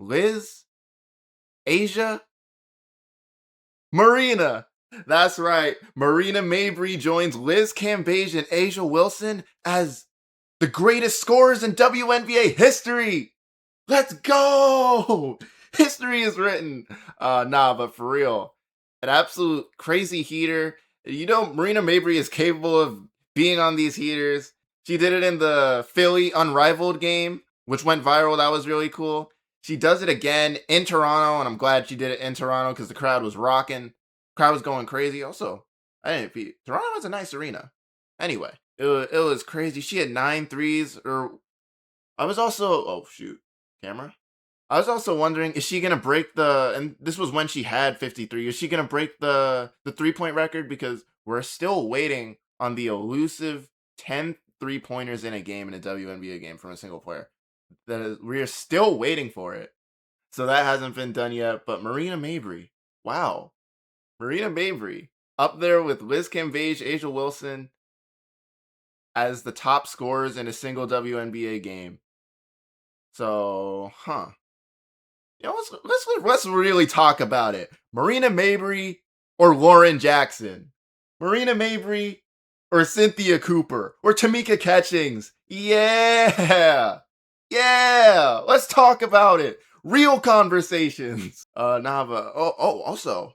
Liz, Asia, Marina. That's right. Marina Mabrey joins Liz Cambage and Asia Wilson as the greatest scorers in WNBA history. Let's go! History is written. But for real, an absolute crazy heater. You know, Marina Mabrey is capable of being on these heaters. She did it in the Philly Unrivaled game, which went viral. That was really cool. She does it again in Toronto, and I'm glad she did it in Toronto because the crowd was rocking. Crowd was going crazy. Also, I didn't beat Toronto has a nice arena. Anyway, it was crazy. She had 9 threes. Or I was also camera. I was also wondering, is she gonna break the? And this was when she had 53. Is she gonna break the 3-point record? Because we're still waiting on the elusive 10 3-pointers in a game in a WNBA game from a single player. We are still waiting for it. So that hasn't been done yet. But Marina Mabrey, wow, Marina Mabrey up there with Liz Cambage, Asia Wilson as the top scorers in a single WNBA game. So, let's really talk about it. Marina Mabrey or Lauren Jackson? Marina Mabrey or Cynthia Cooper or Tamika Catchings? Yeah. Let's talk about it. Real conversations. Also,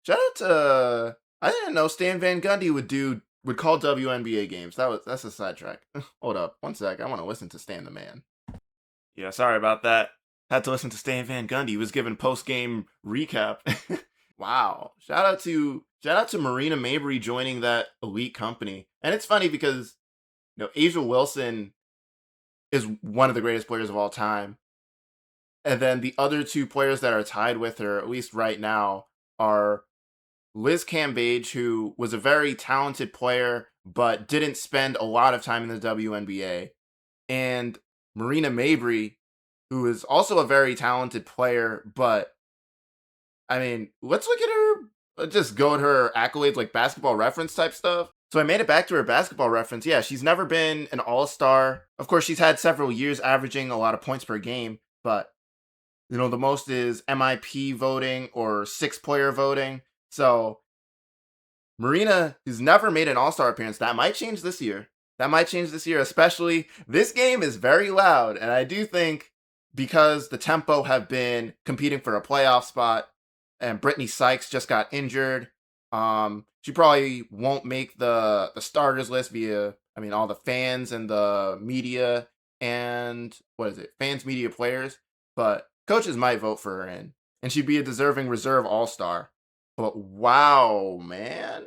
shout out to I didn't know Stan Van Gundy would call WNBA games. That's a sidetrack. Hold up, one sec. I want to listen to Stan the Man. Yeah, sorry about that. Had to listen to Stan Van Gundy. He was giving post-game recap. Wow. Shout out to Marina Mabrey joining that elite company. And it's funny because Asia Wilson is one of the greatest players of all time. And then the other two players that are tied with her, at least right now, are Liz Cambage, who was a very talented player, but didn't spend a lot of time in the WNBA, and Marina Mabrey, who is also a very talented player, but I mean, let's look at her, just go at her accolades, like Basketball Reference type stuff. So I made it back to her Basketball Reference. Yeah, she's never been an all-star. Of course, she's had several years averaging a lot of points per game, but the most is MIP voting or 6-player voting. So Marina has never made an all-star appearance. That might change this year. Especially this game is very loud. And I do think because the Tempo have been competing for a playoff spot and Brittany Sykes just got injured, she probably won't make the starters list via, all the fans and the media and, fans, media, players. But coaches might vote for her in. And she'd be a deserving reserve all-star. But wow, man.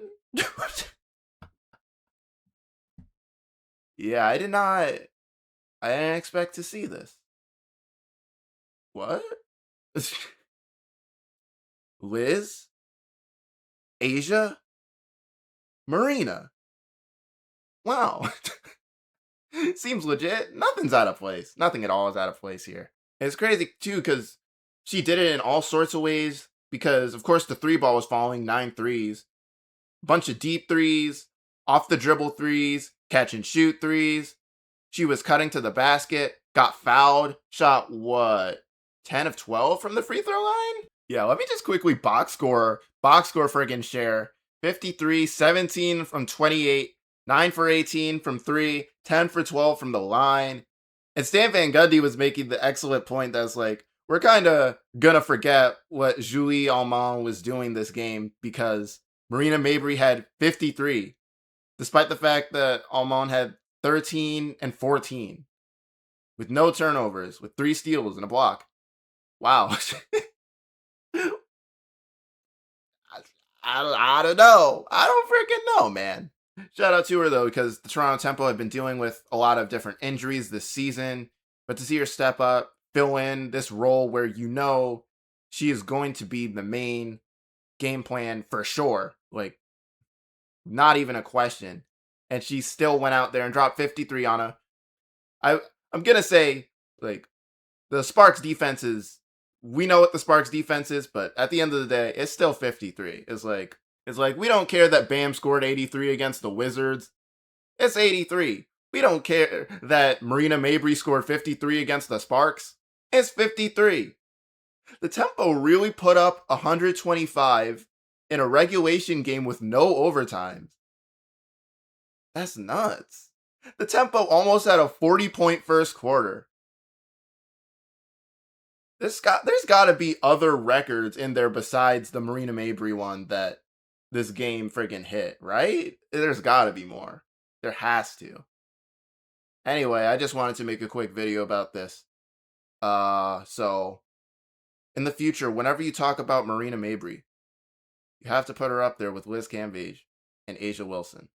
Yeah, I didn't expect to see this. What? Liz? Asia? Marina? Wow. Seems legit. Nothing's out of place. Nothing at all is out of place here. And it's crazy, too, because she did it in all sorts of ways. Because, of course, the 3-ball was falling 9 threes. Bunch of deep threes, off the dribble threes, catch and shoot threes. She was cutting to the basket, got fouled, shot 10 of 12 from the free throw line? Yeah, let me just quickly box score friggin' share. 53, 17 from 28, 9 for 18 from 3, 10 for 12 from the line. And Stan Van Gundy was making the excellent point that's like, we're kind of gonna forget what Julie Allemand was doing this game because Marina Mabrey had 53, despite the fact that Allemand had 13 and 14, with no turnovers, with 3 steals and a block. Wow. I don't know. I don't freaking know, man. Shout out to her, though, because the Toronto Tempo have been dealing with a lot of different injuries this season. But to see her step up, fill in this role where she is going to be the main game plan for sure. Like, not even a question. And she still went out there and dropped 53 on her. I'm going to say, like, the Sparks defense we know what the Sparks defense is, but at the end of the day, it's still 53. It's like, we don't care that Bam scored 83 against the Wizards. It's 83. We don't care that Marina Mabrey scored 53 against the Sparks. It's 53. The Tempo really put up 125 in a regulation game with no overtimes. That's nuts. The Tempo almost had a 40-point first quarter. There's got to be other records in there besides the Marina Mabrey one that this game friggin' hit, right? There's got to be more. There has to. Anyway, I just wanted to make a quick video about this. So in the future, whenever you talk about Marina Mabrey, you have to put her up there with Liz Cambage and Asia Wilson.